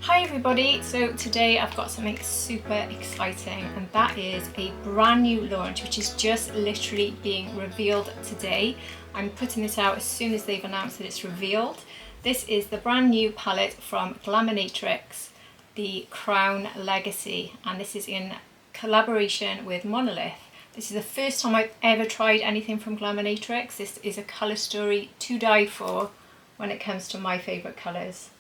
Hi everybody, so today I've got something super exciting, and that is a brand new launch which is just literally being revealed today. I'm putting this out as soon as they've announced that it's revealed. This is the brand new palette from Glaminatrix, the Crown Legacy, and this is in collaboration with Monolith. This is the first time I've ever tried anything from Glaminatrix. This is a colour story to die for when it comes to my favourite colours.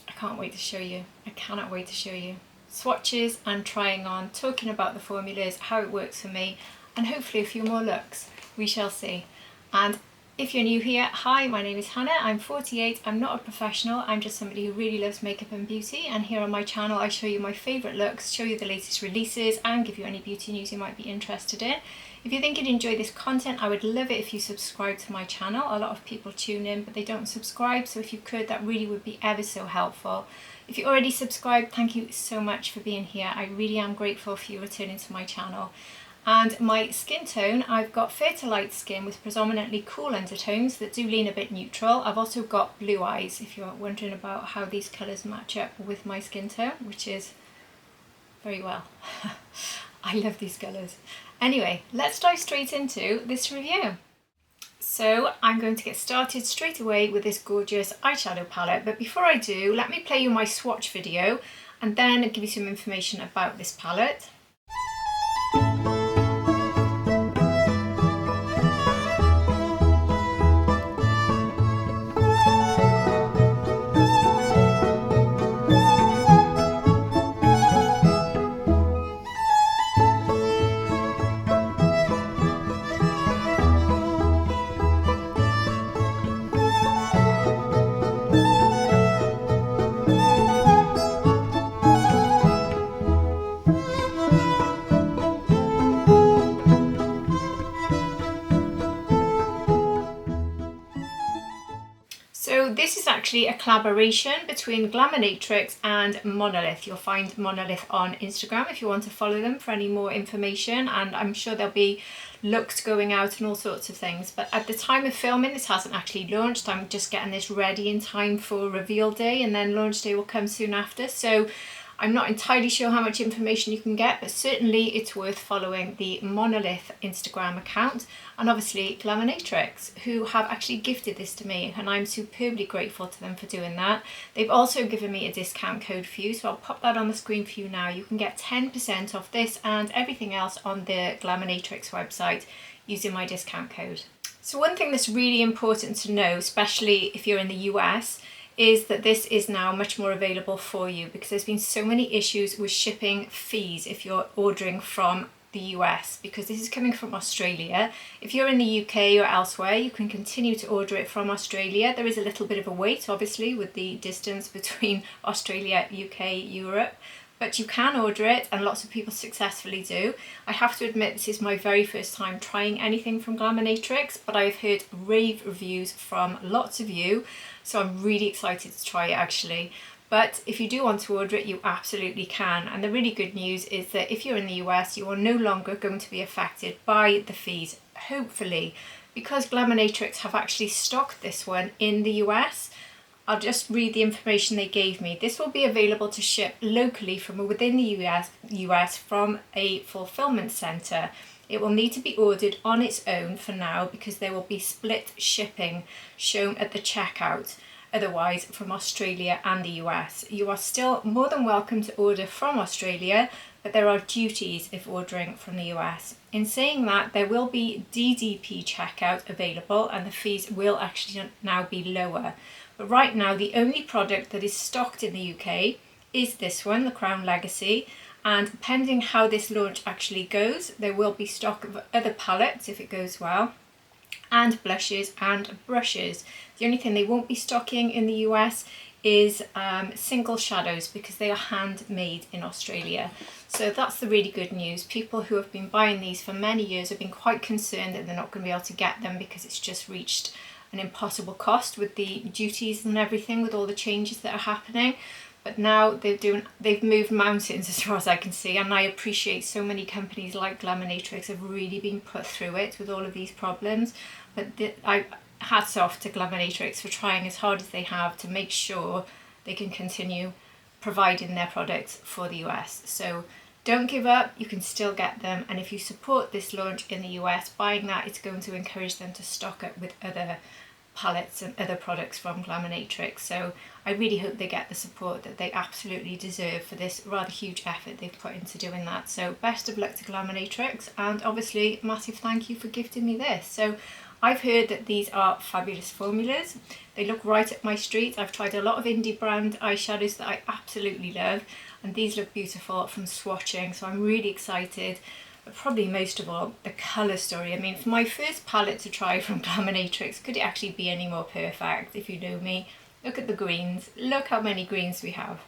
I can't wait to show you. I cannot wait to show you. Swatches and trying on, talking about the formulas, how it works for me, and hopefully a few more looks. We shall see. And if you're new here, hi, my name is Hannah, I'm 48, I'm not a professional, I'm just somebody who really loves makeup and beauty, and here on my channel I show you my favourite looks, show you the latest releases, and give you any beauty news you might be interested in. If you think you'd enjoy this content, I would love it if you subscribe to my channel. A lot of people tune in but they don't subscribe, so if you could, that really would be ever so helpful. If you already subscribed, thank you so much for being here. I really am grateful for you returning to my channel. And my skin tone, I've got fair to light skin with predominantly cool undertones that do lean a bit neutral. I've also got blue eyes, if you're wondering about how these colours match up with my skin tone, which is very well. I love these colours. Anyway, let's dive straight into this review. So I'm going to get started straight away with this gorgeous eyeshadow palette, but before I do, let me play you my swatch video and then give you some information about this palette. So this is actually a collaboration between Glaminatrix and Monolith. You'll find Monolith on Instagram if you want to follow them for any more information, and I'm sure there'll be looks going out and all sorts of things. But at the time of filming, this hasn't actually launched. I'm just getting this ready in time for reveal day, and then launch day will come soon after. So I'm not entirely sure how much information you can get, but certainly it's worth following the Monolith Instagram account, and obviously Glaminatrix, who have actually gifted this to me, and I'm superbly grateful to them for doing that. They've also given me a discount code for you, so I'll pop that on the screen for you now. You can get 10% off this and everything else on the Glaminatrix website using my discount code. So one thing that's really important to know, especially if you're in the US, is that this is now much more available for you, because there's been so many issues with shipping fees if you're ordering from the US, because this is coming from Australia. If you're in the UK or elsewhere, you can continue to order it from Australia. There is a little bit of a wait, obviously, with the distance between Australia, UK, Europe, but you can order it, and lots of people successfully do. I have to admit, this is my very first time trying anything from Glaminatrix, but I've heard rave reviews from lots of you, so I'm really excited to try it actually. But if you do want to order it, you absolutely can. And the really good news is that if you're in the US, you are no longer going to be affected by the fees, hopefully, because Glaminatrix have actually stocked this one in the US. I'll just read the information they gave me. This will be available to ship locally from within the US from a fulfillment centre. It will need to be ordered on its own for now, because there will be split shipping shown at the checkout, otherwise from Australia and the US. You are still more than welcome to order from Australia, but there are duties if ordering from the US. In saying that, there will be DDP checkout available, and the fees will actually now be lower. But right now, the only product that is stocked in the UK is this one, the Crown Legacy, and pending how this launch actually goes, there will be stock of other palettes if it goes well, and blushes and brushes. The only thing they won't be stocking in the US is single shadows, because they are handmade in Australia. So that's the really good news. People who have been buying these for many years have been quite concerned that they're not going to be able to get them, because it's just reached an impossible cost with the duties and everything, with all the changes that are happening. But now they've moved mountains as far as I can see, and I appreciate so many companies like Glaminatrix have really been put through it with all of these problems. But hats off to Glaminatrix for trying as hard as they have to make sure they can continue providing their products for the US. So don't give up, you can still get them, and if you support this launch in the US, buying that, it's going to encourage them to stock up with other palettes and other products from Glaminatrix. So I really hope they get the support that they absolutely deserve for this rather huge effort they've put into doing that. So best of luck to Glaminatrix, and obviously massive thank you for gifting me this. So I've heard that these are fabulous formulas. They look right up my street. I've tried a lot of indie brand eyeshadows that I absolutely love, and these look beautiful from swatching, so I'm really excited. But probably most of all, the colour story. I mean, for my first palette to try from Glaminatrix, could it actually be any more perfect? If you know me, look at the greens. Look how many greens we have.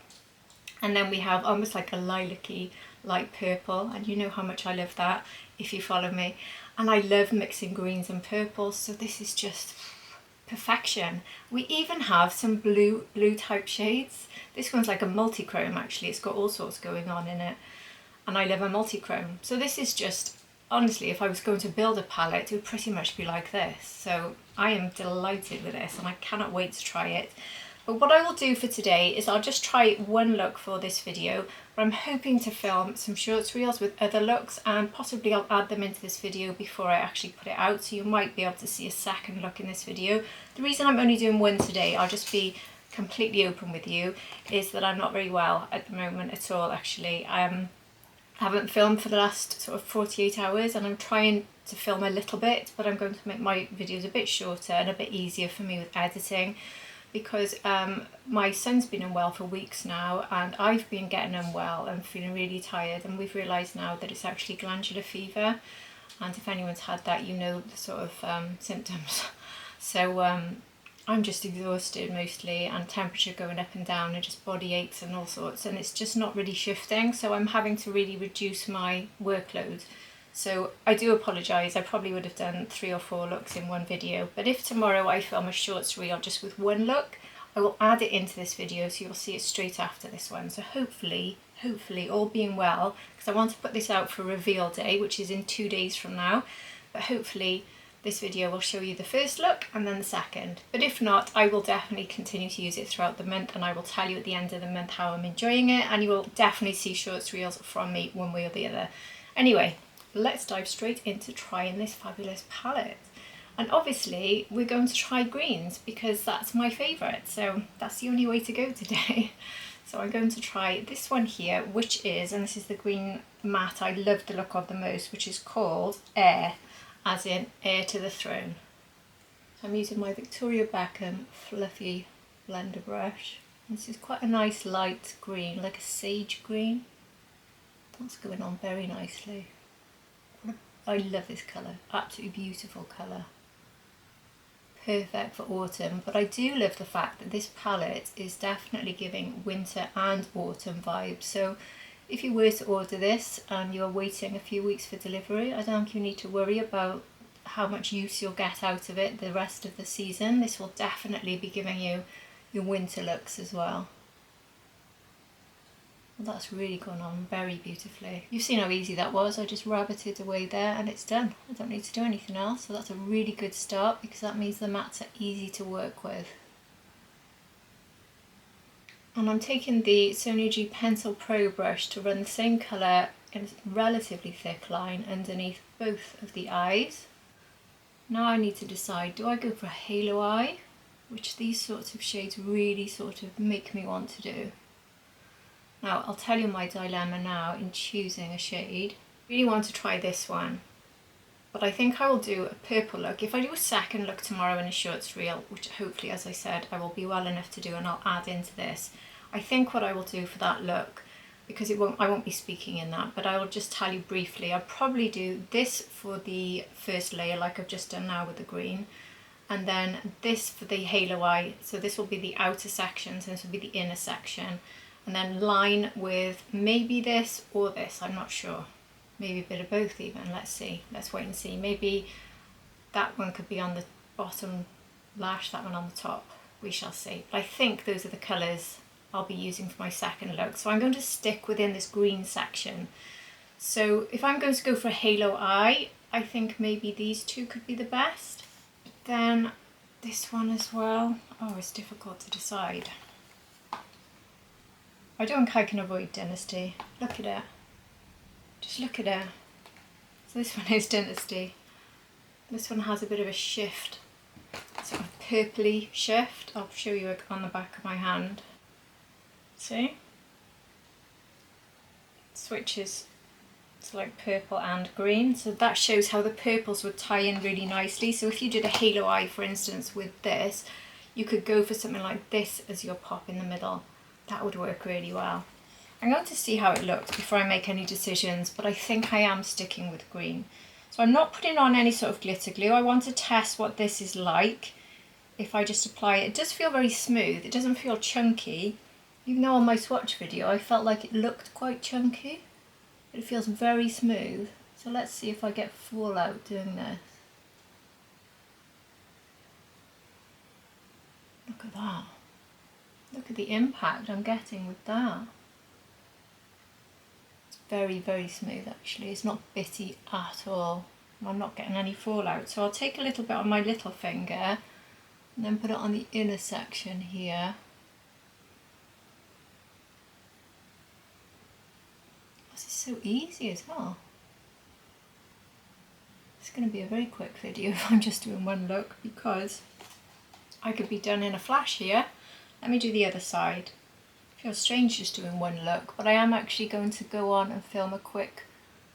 And then we have almost like a lilac-y light purple, and you know how much I love that if you follow me. And I love mixing greens and purples, so this is just perfection. We even have some blue type shades. This one's like a multi-chrome actually, it's got all sorts going on in it, and I love a multi-chrome. So this is just, honestly, if I was going to build a palette, it would pretty much be like this. So I am delighted with this and I cannot wait to try it. But what I will do for today is I'll just try one look for this video, but I'm hoping to film some shorts reels with other looks, and possibly I'll add them into this video before I actually put it out, so you might be able to see a second look in this video. The reason I'm only doing one today, I'll just be completely open with you, is that I'm not very well at the moment at all actually. I haven't filmed for the last sort of 48 hours and I'm trying to film a little bit, but I'm going to make my videos a bit shorter and a bit easier for me with editing, because my son's been unwell for weeks now and I've been getting unwell and feeling really tired, and we've realised now that it's actually glandular fever, and if anyone's had that you know the sort of symptoms. So I'm just exhausted mostly, and temperature going up and down and just body aches and all sorts, and it's just not really shifting, so I'm having to really reduce my workload. So I do apologise, I probably would have done 3 or 4 looks in one video, but if tomorrow I film a shorts reel just with one look, I will add it into this video so you'll see it straight after this one. So hopefully all being well, because I want to put this out for reveal day, which is in 2 days from now, but hopefully this video will show you the first look and then the second. But if not, I will definitely continue to use it throughout the month, and I will tell you at the end of the month how I'm enjoying it, and you will definitely see shorts reels from me one way or the other. Anyway, let's dive straight into trying this fabulous palette. And obviously we're going to try greens because that's my favourite, so that's the only way to go today. So I'm going to try this one here, which is, and this is the green matte I love the look of the most, which is called Air, as in Heir to the Throne. So I'm using my Victoria Beckham fluffy blender brush. This is quite a nice light green, like a sage green. That's going on very nicely. I love this colour, absolutely beautiful colour. Perfect for autumn, but I do love the fact that this palette is definitely giving winter and autumn vibes. So if you were to order this and you're waiting a few weeks for delivery, I don't think you need to worry about how much use you'll get out of it the rest of the season. This will definitely be giving you your winter looks as well. Well, that's really gone on very beautifully. You've seen how easy that was. I just rabbited away there and it's done. I don't need to do anything else, so that's a really good start because that means the mattes are easy to work with. And I'm taking the Sonia Pencil Pro brush to run the same colour in a relatively thick line underneath both of the eyes. Now I need to decide, do I go for a halo eye, which these sorts of shades really sort of make me want to do. Now I'll tell you my dilemma now in choosing a shade. I really want to try this one, but I think I will do a purple look. If I do a second look tomorrow in a shorts reel, which hopefully, as I said, I will be well enough to do and I'll add into this, I think what I will do for that look, because I won't be speaking in that, but I will just tell you briefly, I'll probably do this for the first layer like I've just done now with the green, and then this for the halo eye, so this will be the outer sections and this will be the inner section, and then line with maybe this or this, I'm not sure. Maybe a bit of both even, let's see, let's wait and see. Maybe that one could be on the bottom lash, that one on the top, we shall see. But I think those are the colours I'll be using for my second look. So I'm going to stick within this green section. So if I'm going to go for a halo eye, I think maybe these two could be the best. But then this one as well. Oh, it's difficult to decide. I don't think I can avoid Dynasty. Look at it. Just look at it. So this one is Dynasty. This one has a bit of a shift, sort of purpley shift. I'll show you on the back of my hand. See? It switches to like purple and green. So that shows how the purples would tie in really nicely. So if you did a halo eye, for instance, with this, you could go for something like this as your pop in the middle. That would work really well. I'm going to see how it looks before I make any decisions, but I think I am sticking with green. So I'm not putting on any sort of glitter glue. I want to test what this is like if I just apply it. It does feel very smooth. It doesn't feel chunky. Even though on my swatch video I felt like it looked quite chunky. It feels very smooth. So let's see if I get fallout doing this. Look at that. Look at the impact I'm getting with that. Very, very smooth actually. It's not bitty at all. I'm not getting any fallout. So I'll take a little bit on my little finger and then put it on the inner section here. This is so easy as well. It's going to be a very quick video if I'm just doing one look, because I could be done in a flash here. Let me do the other side. Feels strange just doing one look, but I am actually going to go on and film a quick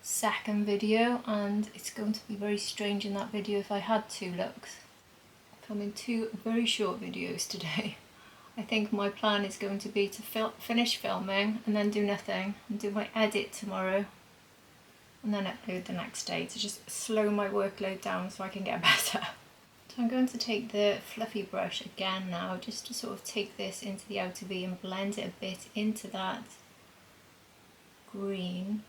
second video, and it's going to be very strange in that video if I had two looks. I'm filming two very short videos today. I think my plan is going to be to finish filming and then do nothing and do my edit tomorrow and then upload the next day to just slow my workload down so I can get better. So I'm going to take the fluffy brush again now, just to sort of take this into the outer V and blend it a bit into that green.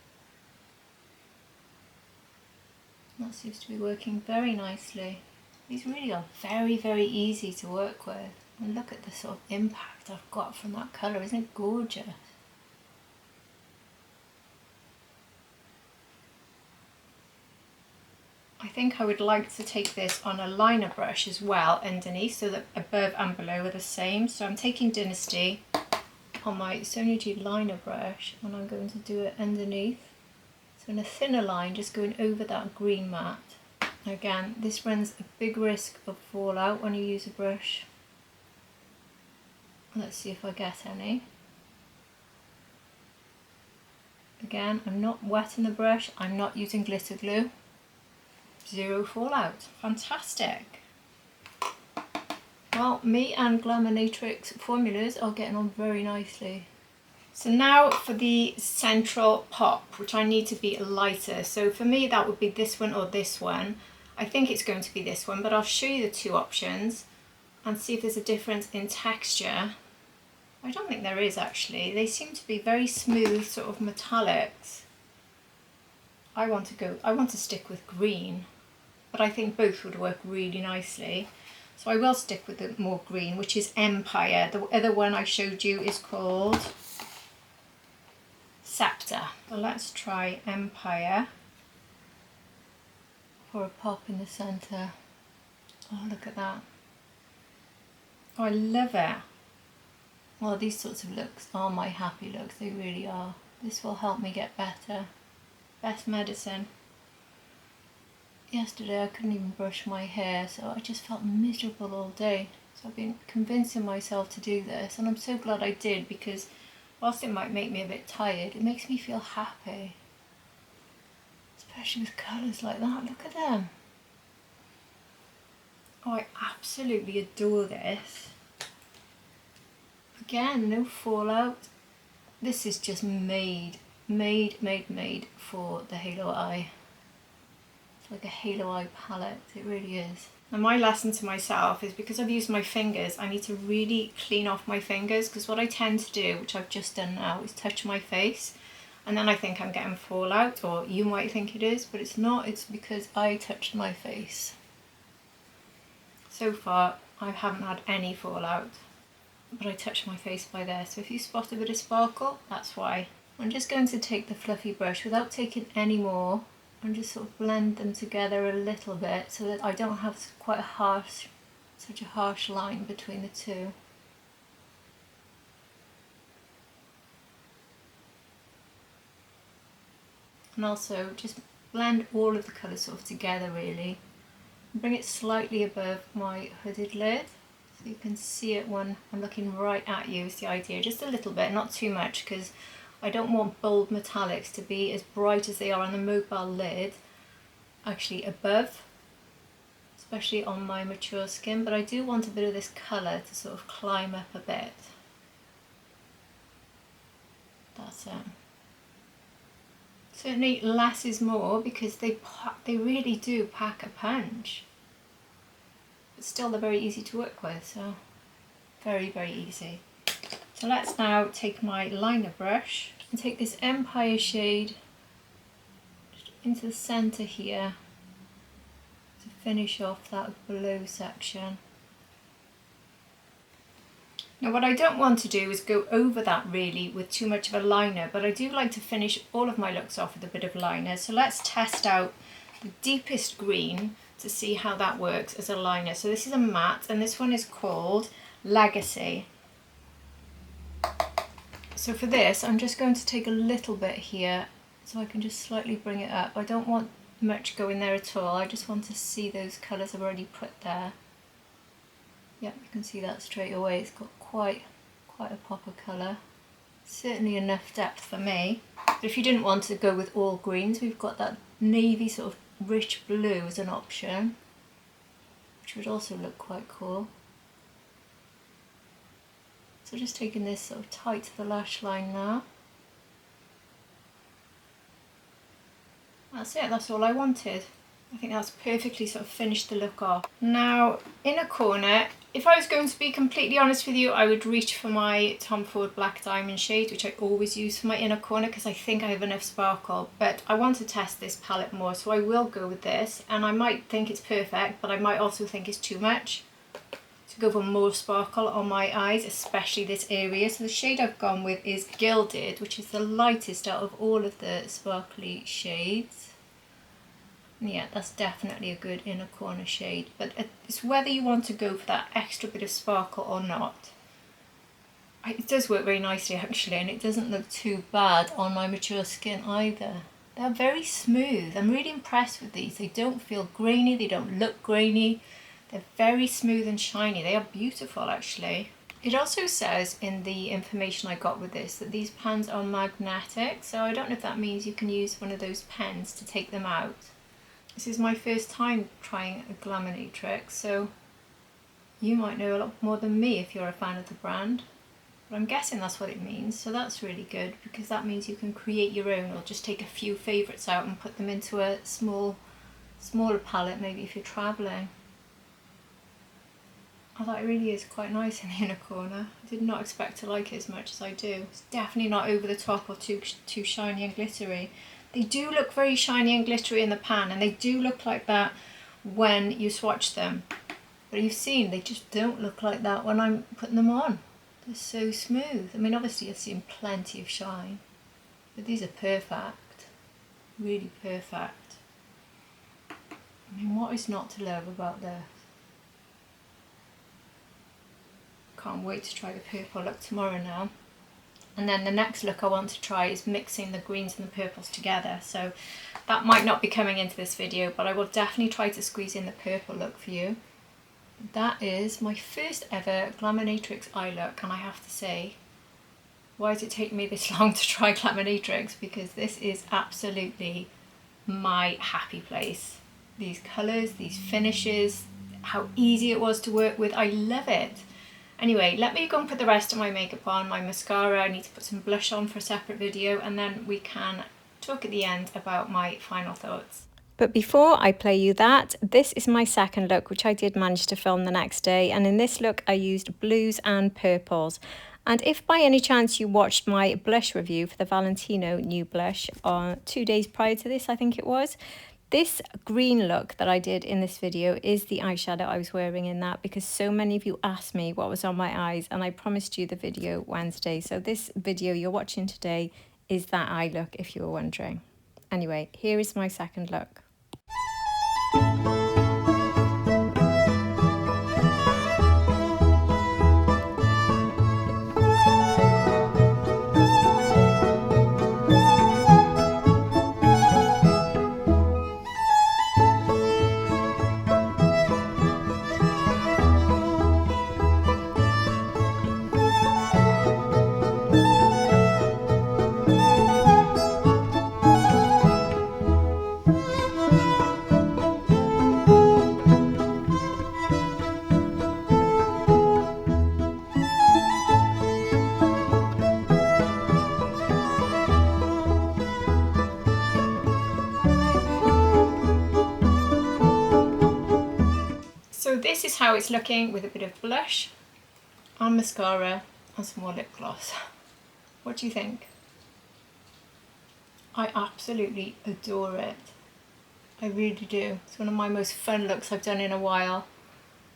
That seems to be working very nicely. These really are very, very easy to work with. And look at the sort of impact I've got from that colour. Isn't it gorgeous? I think I would like to take this on a liner brush as well underneath, so that above and below are the same. So I'm taking Dynasty on my Sonia G liner brush and I'm going to do it underneath. So in a thinner line, just going over that green mat. Again, this runs a big risk of fallout when you use a brush. Let's see if I get any. Again, I'm not wetting the brush, I'm not using glitter glue. Zero fallout. Fantastic. Well, me and Glaminatrix formulas are getting on very nicely. So now for the central pop, which I need to be lighter. So for me that would be this one or this one. I think it's going to be this one, but I'll show you the two options and see if there's a difference in texture. I don't think there is actually. They seem to be very smooth sort of metallics. I want to stick with green, but I think both would work really nicely. So I will stick with the more green, which is Empire. The other one I showed you is called Scepter. So let's try Empire for a pop in the centre. Oh, look at that. Oh, I love it. Well, these sorts of looks are my happy looks, they really are. This will help me get better. Best medicine. Yesterday I couldn't even brush my hair, so I just felt miserable all day. So I've been convincing myself to do this, and I'm so glad I did, because whilst it might make me a bit tired, it makes me feel happy. Especially with colours like that, look at them. Oh, I absolutely adore this. Again, no fallout. This is just made for the halo eye. It's like a halo eye palette, it really is. And my lesson to myself is, because I've used my fingers, I need to really clean off my fingers, because what I tend to do, which I've just done now, is touch my face and then I think I'm getting fallout, or you might think it is, but it's not. It's because I touched my face. So far I haven't had any fallout, but I touched my face by there, so if you spot a bit of sparkle, that's why. I'm just going to take the fluffy brush without taking any more and just sort of blend them together a little bit so that I don't have quite a harsh such a harsh line between the two. And also just blend all of the colours sort of together really. Bring it slightly above my hooded lid so you can see it when I'm looking right at you is the idea. Just a little bit, not too much, because I don't want bold metallics to be as bright as they are on the mobile lid actually above, especially on my mature skin, but I do want a bit of this colour to sort of climb up a bit. That's it. Certainly less is more because they really do pack a punch. But still they're very easy to work with, so very, very easy. So let's now take my liner brush and take this Empire shade just into the centre here to finish off that below section. Now what I don't want to do is go over that really with too much of a liner, but I do like to finish all of my looks off with a bit of liner. So let's test out the deepest green to see how that works as a liner. So this is a matte and this one is called Legacy. So for this I'm just going to take a little bit here so I can just slightly bring it up. I don't want much going there at all, I just want to see those colours I've already put there. Yep, you can see that straight away. It's got quite a pop of colour. Certainly enough depth for me. But if you didn't want to go with all greens, we've got that navy sort of rich blue as an option, which would also look quite cool. So just taking this sort of tight to the lash line now. That's it, that's all I wanted. I think that's perfectly sort of finished the look off. Now, inner corner, if I was going to be completely honest with you, I would reach for my Tom Ford Black Diamond shade, which I always use for my inner corner because I think I have enough sparkle, but I want to test this palette more, so I will go with this, and I might think it's perfect, but I might also think it's too much to go for more sparkle on my eyes, especially this area. So the shade I've gone with is Gilded, which is the lightest out of all of the sparkly shades. Yeah, that's definitely a good inner corner shade, but it's whether you want to go for that extra bit of sparkle or not. It does work very nicely actually, and it doesn't look too bad on my mature skin either. They're very smooth. I'm really impressed with these. They don't feel grainy, they don't look grainy. They're very smooth and shiny. They are beautiful actually. It also says in the information I got with this that these pans are magnetic, so I don't know if that means you can use one of those pens to take them out. This is my first time trying a Glaminatrix, so you might know a lot more than me if you're a fan of the brand. But I'm guessing that's what it means, so that's really good because that means you can create your own or just take a few favourites out and put them into a smaller palette maybe if you're travelling. I thought it really is quite nice in the inner corner. I did not expect to like it as much as I do. It's definitely not over the top or too shiny and glittery. They do look very shiny and glittery in the pan, and they do look like that when you swatch them. But you've seen, they just don't look like that when I'm putting them on. They're so smooth. I mean, obviously you're seeing plenty of shine, but these are perfect. Really perfect. I mean, what is not to love about this? Can't wait to try the purple look tomorrow now. And then the next look I want to try is mixing the greens and the purples together. So that might not be coming into this video, but I will definitely try to squeeze in the purple look for you. That is my first ever Glaminatrix eye look, and I have to say, why did it take me this long to try Glaminatrix? Because this is absolutely my happy place. These colours, these finishes, how easy it was to work with, I love it. Anyway, let me go and put the rest of my makeup on, my mascara. I need to put some blush on for a separate video, and then we can talk at the end about my final thoughts. But before I play you that, this is my second look, which I did manage to film the next day. And in this look, I used blues and purples. And if by any chance you watched my blush review for the Valentino new blush on 2 days prior to this, I think it was, this green look that I did in this video is the eyeshadow I was wearing in that, because so many of you asked me what was on my eyes, and I promised you the video Wednesday. So this video you're watching today is that eye look, if you were wondering. Anyway, here is my second look. how it's looking with a bit of blush and mascara and some more lip gloss. What do you think? I absolutely adore it. I really do. It's one of my most fun looks I've done in a while.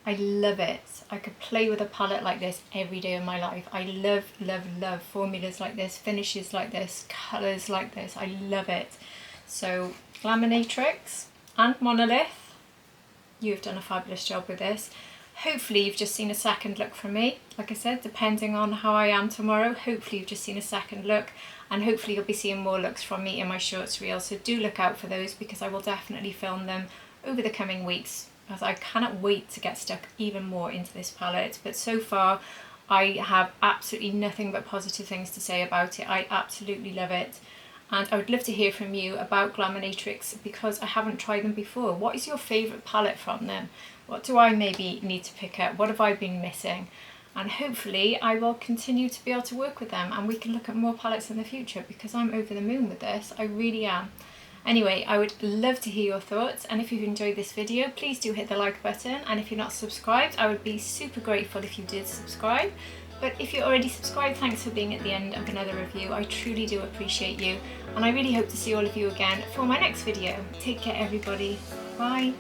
I love it. I could play with a palette like this every day of my life. I love, love, love formulas like this, finishes like this, colours like this. I love it. So Glaminatrix and Monolith, you've done a fabulous job with this. Hopefully you've just seen a second look from me. Like I said, depending on how I am tomorrow, hopefully you've just seen a second look, and hopefully you'll be seeing more looks from me in my shorts reel. So do look out for those, because I will definitely film them over the coming weeks, as I cannot wait to get stuck even more into this palette. But so far I have absolutely nothing but positive things to say about it. I absolutely love it. And I would love to hear from you about Glaminatrix, because I haven't tried them before. What is your favourite palette from them? What do I maybe need to pick up? What have I been missing? And hopefully I will continue to be able to work with them, and we can look at more palettes in the future, because I'm over the moon with this. I really am. Anyway, I would love to hear your thoughts, and if you've enjoyed this video, please do hit the like button, and if you're not subscribed, I would be super grateful if you did subscribe. But if you're already subscribed, thanks for being at the end of another review. I truly do appreciate you, and I really hope to see all of you again for my next video. Take care everybody. Bye.